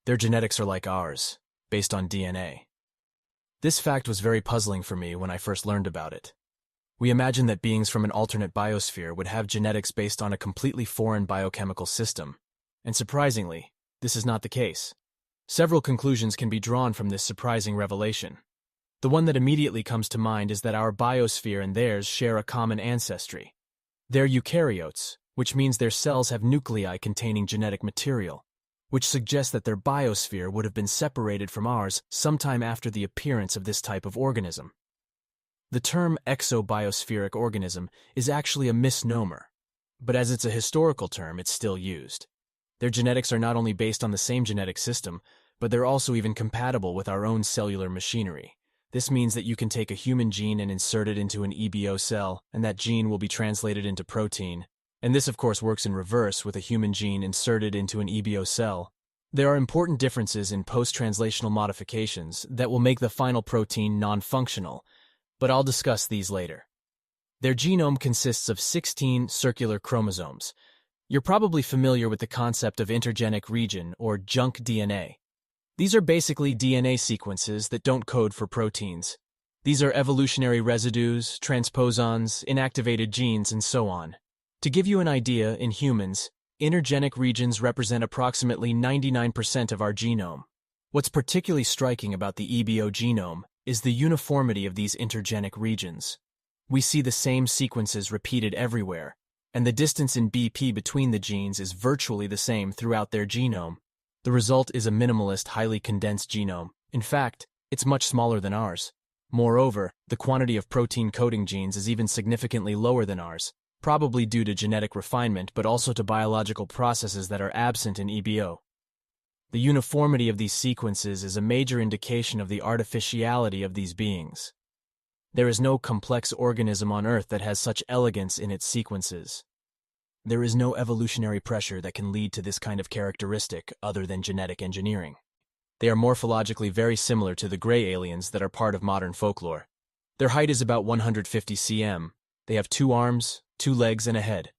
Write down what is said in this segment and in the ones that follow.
Their genetics are like ours, based on DNA. This fact was very puzzling for me when I first learned about it. We imagine that beings from an alternate biosphere would have genetics based on a completely foreign biochemical system, and surprisingly, this is not the case. Several conclusions can be drawn from this surprising revelation. The one that immediately comes to mind is that our biosphere and theirs share a common ancestry. They're eukaryotes, which means their cells have nuclei containing genetic material, which suggests that their biosphere would have been separated from ours sometime after the appearance of this type of organism. The term exobiospheric organism is actually a misnomer, but as it's a historical term, it's still used. Their genetics are not only based on the same genetic system, but they're also even compatible with our own cellular machinery. This means that you can take a human gene and insert it into an EBO cell, and that gene will be translated into protein. And this, of course, works in reverse with a human gene inserted into an EBO cell. There are important differences in post-translational modifications that will make the final protein non-functional, but I'll discuss these later. Their genome consists of 16 circular chromosomes. You're probably familiar with the concept of intergenic region, or junk DNA. These are basically DNA sequences that don't code for proteins. These are evolutionary residues, transposons, inactivated genes, and so on. To give you an idea, in humans, intergenic regions represent approximately 99% of our genome. What's particularly striking about the EBO genome is the uniformity of these intergenic regions. We see the same sequences repeated everywhere, and the distance in BP between the genes is virtually the same throughout their genome. The result is a minimalist, highly condensed genome. In fact, it's much smaller than ours. Moreover, the quantity of protein-coding genes is even significantly lower than ours, probably due to genetic refinement but also to biological processes that are absent in EBO. The uniformity of these sequences is a major indication of the artificiality of these beings. There is no complex organism on Earth that has such elegance in its sequences. There is no evolutionary pressure that can lead to this kind of characteristic other than genetic engineering. They are morphologically very similar to the gray aliens that are part of modern folklore. Their height is about 150 cm. They have 2 arms, 2 legs, and a head.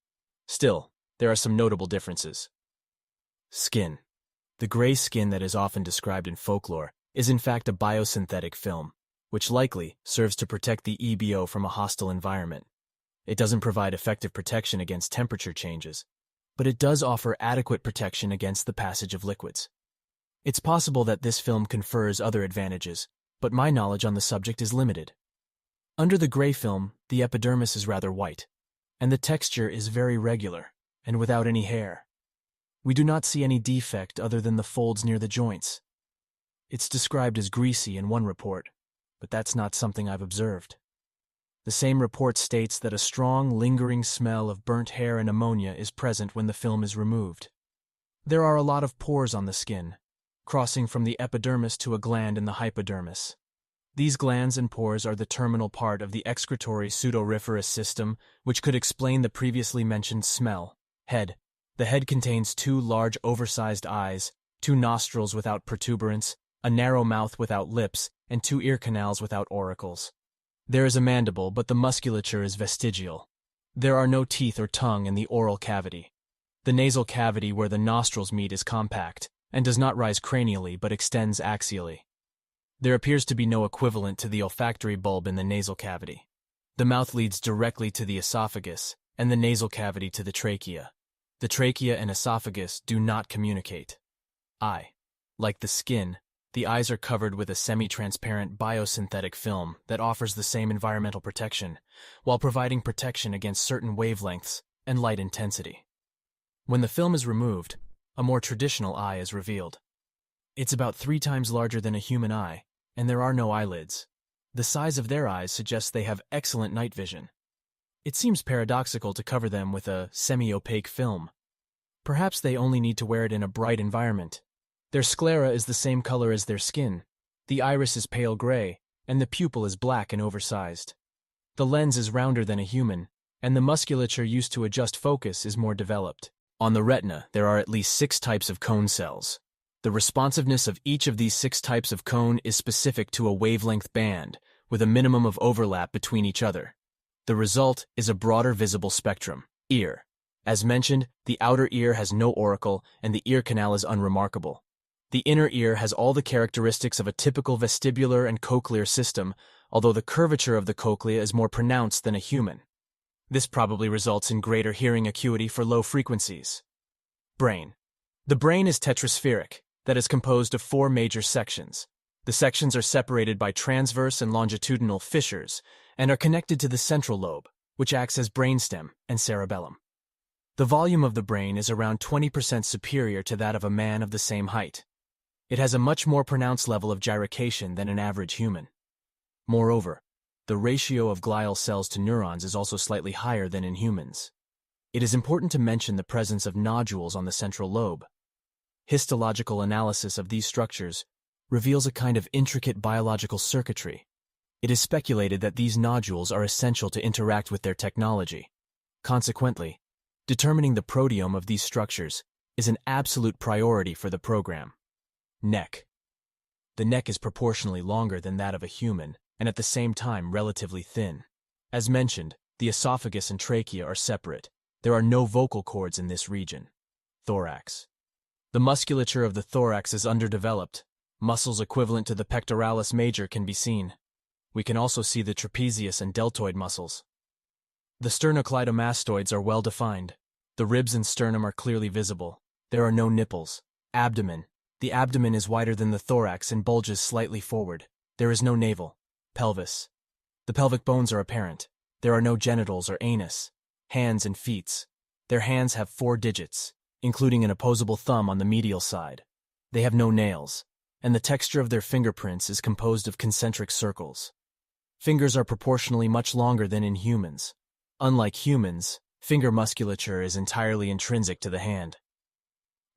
Still, there are some notable differences. Skin. The gray skin that is often described in folklore is in fact a biosynthetic film, which likely serves to protect the EBO from a hostile environment. It doesn't provide effective protection against temperature changes, but it does offer adequate protection against the passage of liquids. It's possible that this film confers other advantages, but my knowledge on the subject is limited. Under the gray film, the epidermis is rather white, and the texture is very regular and without any hair. We do not see any defect other than the folds near the joints. It's described as greasy in one report, but that's not something I've observed. The same report states that a strong, lingering smell of burnt hair and ammonia is present when the film is removed. There are a lot of pores on the skin, crossing from the epidermis to a gland in the hypodermis. These glands and pores are the terminal part of the excretory sudoriferous system, which could explain the previously mentioned smell. Head. The head contains 2 large oversized eyes, 2 nostrils without protuberance, a narrow mouth without lips, and 2 ear canals without auricles. There is a mandible, but the musculature is vestigial. There are no teeth or tongue in the oral cavity. The nasal cavity where the nostrils meet is compact, and does not rise cranially but extends axially. There appears to be no equivalent to the olfactory bulb in the nasal cavity. The mouth leads directly to the esophagus, and the nasal cavity to the trachea. The trachea and esophagus do not communicate. Like the skin, the eyes are covered with a semi-transparent biosynthetic film that offers the same environmental protection, while providing protection against certain wavelengths and light intensity. When the film is removed, a more traditional eye is revealed. It's about 3 times larger than a human eye, and there are no eyelids. The size of their eyes suggests they have excellent night vision. It seems paradoxical to cover them with a semi-opaque film. Perhaps they only need to wear it in a bright environment. Their sclera is the same color as their skin. The iris is pale gray, and the pupil is black and oversized. The lens is rounder than a human, and the musculature used to adjust focus is more developed. On the retina, there are at least 6 types of cone cells. The responsiveness of each of these 6 types of cone is specific to a wavelength band, with a minimum of overlap between each other. The result is a broader visible spectrum. Ear. As mentioned, the outer ear has no auricle, and the ear canal is unremarkable. The inner ear has all the characteristics of a typical vestibular and cochlear system, although the curvature of the cochlea is more pronounced than a human. This probably results in greater hearing acuity for low frequencies. Brain. The brain is tetraspheric, that is composed of 4 major sections. The sections are separated by transverse and longitudinal fissures and are connected to the central lobe, which acts as brainstem and cerebellum. The volume of the brain is around 20% superior to that of a man of the same height. It has a much more pronounced level of gyration than an average human. Moreover, the ratio of glial cells to neurons is also slightly higher than in humans. It is important to mention the presence of nodules on the central lobe. Histological analysis of these structures reveals a kind of intricate biological circuitry. It is speculated that these nodules are essential to interact with their technology. Consequently, determining the proteome of these structures is an absolute priority for the program. Neck. The neck is proportionally longer than that of a human, and at the same time relatively thin. As mentioned, the esophagus and trachea are separate. There are no vocal cords in this region. Thorax. The musculature of the thorax is underdeveloped. Muscles equivalent to the pectoralis major can be seen. We can also see the trapezius and deltoid muscles. The sternocleidomastoids are well defined. The ribs and sternum are clearly visible. There are no nipples. Abdomen. The abdomen is wider than the thorax and bulges slightly forward. There is no navel. Pelvis. The pelvic bones are apparent. There are no genitals or anus. Hands and feet. Their hands have 4 digits, including an opposable thumb on the medial side. They have no nails, and the texture of their fingerprints is composed of concentric circles. Fingers are proportionally much longer than in humans. Unlike humans, finger musculature is entirely intrinsic to the hand.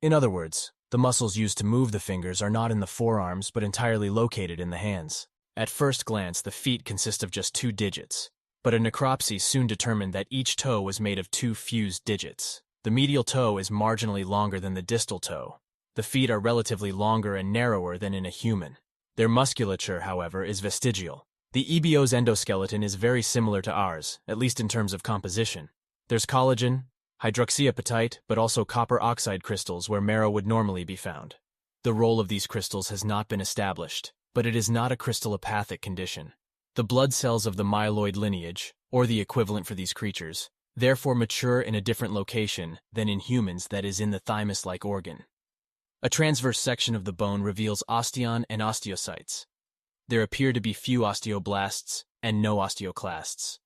In other words, the muscles used to move the fingers are not in the forearms but entirely located in the hands. At first glance, the feet consist of just 2 digits, but a necropsy soon determined that each toe was made of 2 fused digits. The medial toe is marginally longer than the distal toe. The feet are relatively longer and narrower than in a human. Their musculature, however, is vestigial. The EBO's endoskeleton is very similar to ours, at least in terms of composition. There's collagen, hydroxyapatite, but also copper oxide crystals where marrow would normally be found. The role of these crystals has not been established, but it is not a crystallopathic condition. The blood cells of the myeloid lineage, or the equivalent for these creatures, therefore mature in a different location than in humans, that is in the thymus-like organ. A transverse section of the bone reveals osteon and osteocytes. There appear to be few osteoblasts and no osteoclasts.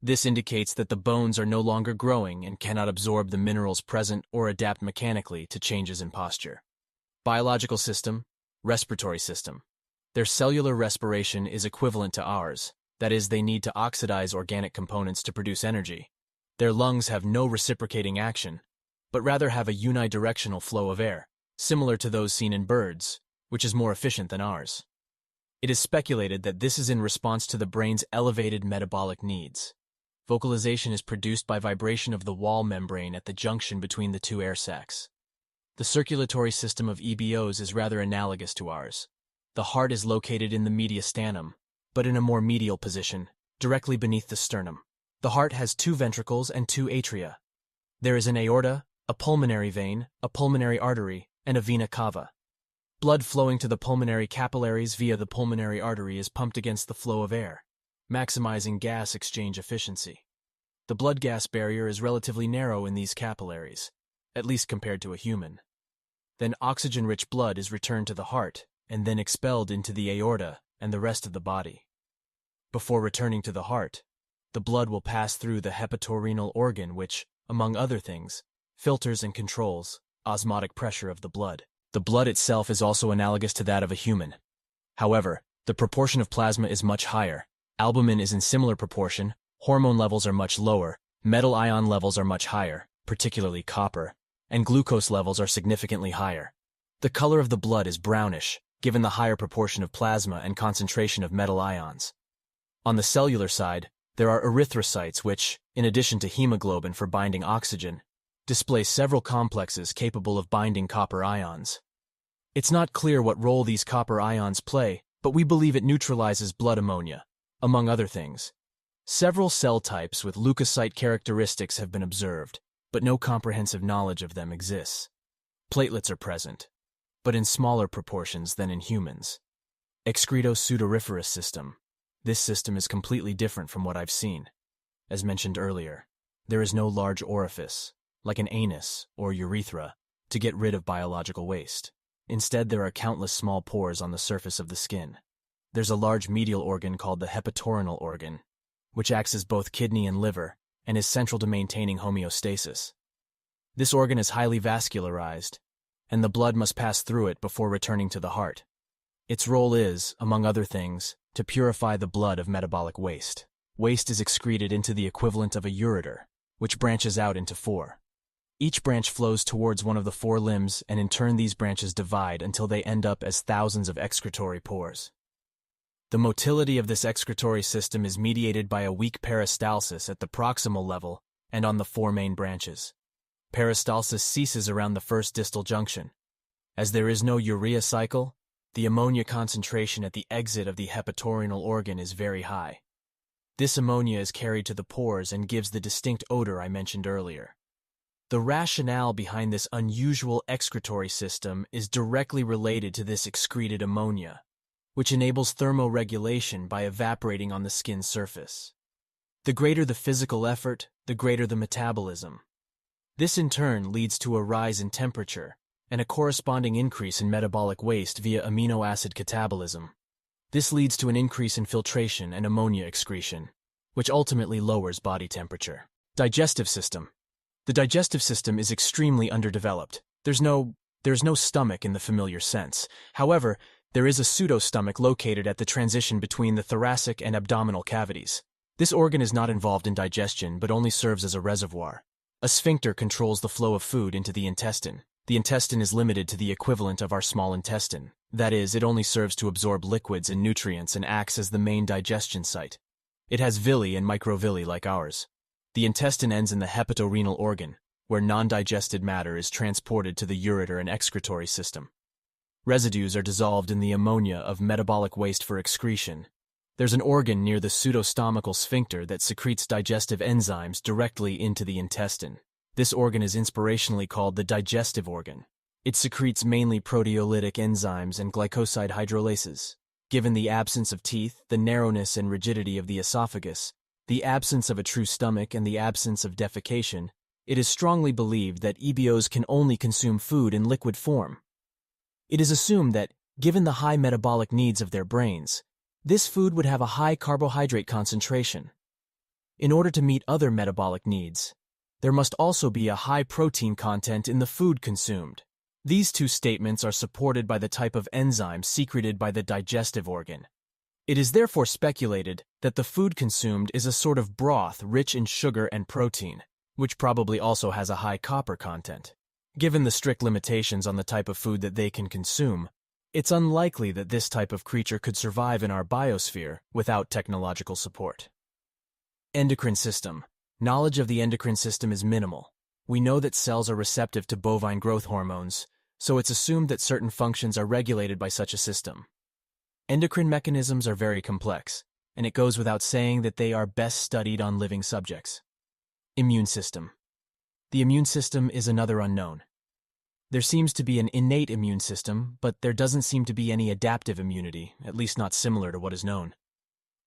This indicates that the bones are no longer growing and cannot absorb the minerals present or adapt mechanically to changes in posture. Biological system, respiratory system. Their cellular respiration is equivalent to ours, that is, they need to oxidize organic components to produce energy. Their lungs have no reciprocating action, but rather have a unidirectional flow of air, similar to those seen in birds, which is more efficient than ours. It is speculated that this is in response to the brain's elevated metabolic needs. Vocalization is produced by vibration of the wall membrane at the junction between the 2 air sacs. The circulatory system of EBOs is rather analogous to ours. The heart is located in the mediastinum, but in a more medial position, directly beneath the sternum. The heart has 2 ventricles and 2 atria. There is an aorta, a pulmonary vein, a pulmonary artery, and a vena cava. Blood flowing to the pulmonary capillaries via the pulmonary artery is pumped against the flow of air, maximizing gas exchange efficiency. The blood-gas barrier is relatively narrow in these capillaries, at least compared to a human. Then oxygen-rich blood is returned to the heart and then expelled into the aorta and the rest of the body. Before returning to the heart, the blood will pass through the hepatorenal organ which, among other things, filters and controls osmotic pressure of the blood. The blood itself is also analogous to that of a human. However, the proportion of plasma is much higher. Albumin is in similar proportion, hormone levels are much lower, metal ion levels are much higher, particularly copper, and glucose levels are significantly higher. The color of the blood is brownish, given the higher proportion of plasma and concentration of metal ions. On the cellular side, there are erythrocytes which, in addition to hemoglobin for binding oxygen, display several complexes capable of binding copper ions. It's not clear what role these copper ions play, but we believe it neutralizes blood ammonia, among other things. Several cell types with leukocyte characteristics have been observed, but no comprehensive knowledge of them exists. Platelets are present. but in smaller proportions than in humans. Excreto-sudoriferous system. This system is completely different from what I've seen. As mentioned earlier, there is no large orifice, like an anus or urethra, to get rid of biological waste. Instead, there are countless small pores on the surface of the skin. There's a large medial organ called the hepatorenal organ, which acts as both kidney and liver and is central to maintaining homeostasis. This organ is highly vascularized, and the blood must pass through it before returning to the heart. Its role is, among other things, to purify the blood of metabolic waste. Waste is excreted into the equivalent of a ureter, which branches out into 4. Each branch flows towards one of the 4 limbs, and in turn these branches divide until they end up as thousands of excretory pores. The motility of this excretory system is mediated by a weak peristalsis at the proximal level and on the 4 main branches. Peristalsis ceases around the first distal junction. As there is no urea cycle, the ammonia concentration at the exit of the hepatorenal organ is very high. This ammonia is carried to the pores and gives the distinct odor I mentioned earlier. The rationale behind this unusual excretory system is directly related to this excreted ammonia, which enables thermoregulation by evaporating on the skin surface. The greater the physical effort, the greater the metabolism. This in turn leads to a rise in temperature and a corresponding increase in metabolic waste via amino acid catabolism. This leads to an increase in filtration and ammonia excretion, which ultimately lowers body temperature. Digestive system. The digestive system is extremely underdeveloped. There's no stomach in the familiar sense. However, there is a pseudostomach located at the transition between the thoracic and abdominal cavities. This organ is not involved in digestion but only serves as a reservoir. A sphincter controls the flow of food into the intestine. The intestine is limited to the equivalent of our small intestine. That is, it only serves to absorb liquids and nutrients and acts as the main digestion site. It has villi and microvilli like ours. The intestine ends in the hepatorenal organ, where non-digested matter is transported to the ureter and excretory system. Residues are dissolved in the ammonia of metabolic waste for excretion. There's an organ near the pseudostomachal sphincter that secretes digestive enzymes directly into the intestine. This organ is inspirationally called the digestive organ. It secretes mainly proteolytic enzymes and glycoside hydrolases. Given the absence of teeth, the narrowness and rigidity of the esophagus, the absence of a true stomach, and the absence of defecation, it is strongly believed that EBOs can only consume food in liquid form. It is assumed that, given the high metabolic needs of their brains, this food would have a high carbohydrate concentration. In order to meet other metabolic needs, there must also be a high protein content in the food consumed. These two statements are supported by the type of enzyme secreted by the digestive organ. It is therefore speculated that the food consumed is a sort of broth rich in sugar and protein, which probably also has a high copper content. Given the strict limitations on the type of food that they can consume, it's unlikely that this type of creature could survive in our biosphere without technological support. Endocrine system. Knowledge of the endocrine system is minimal. We know that cells are receptive to bovine growth hormones, so it's assumed that certain functions are regulated by such a system. Endocrine mechanisms are very complex, and it goes without saying that they are best studied on living subjects. Immune system. The immune system is another unknown. There seems to be an innate immune system, but there doesn't seem to be any adaptive immunity, at least not similar to what is known.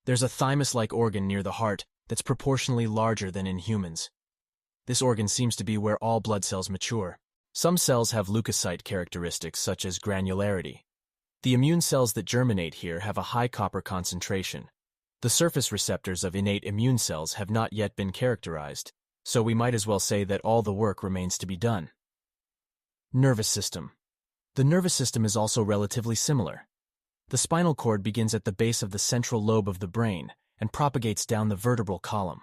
There's a thymus-like organ near the heart that's proportionally larger than in humans. This organ seems to be where all blood cells mature. Some cells have leukocyte characteristics such as granularity. The immune cells that germinate here have a high copper concentration. The surface receptors of innate immune cells have not yet been characterized, so we might as well say that all the work remains to be done. Nervous system. The nervous system is also relatively similar. The spinal cord begins at the base of the central lobe of the brain and propagates down the vertebral column.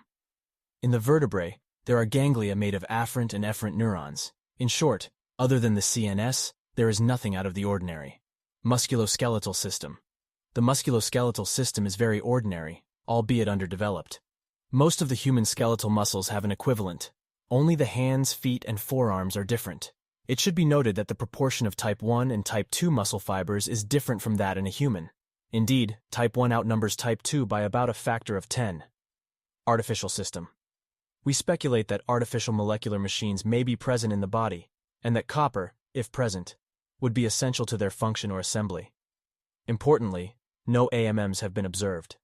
In the vertebrae, there are ganglia made of afferent and efferent neurons. In short, other than the CNS, there is nothing out of the ordinary. Musculoskeletal system. The musculoskeletal system is very ordinary, albeit underdeveloped. Most of the human skeletal muscles have an equivalent. Only the hands, feet, and forearms are different. It should be noted that the proportion of type 1 and type 2 muscle fibers is different from that in a human. Indeed, type 1 outnumbers type 2 by about a factor of 10. Artificial system. We speculate that artificial molecular machines may be present in the body, and that copper, if present, would be essential to their function or assembly. Importantly, no AMMs have been observed.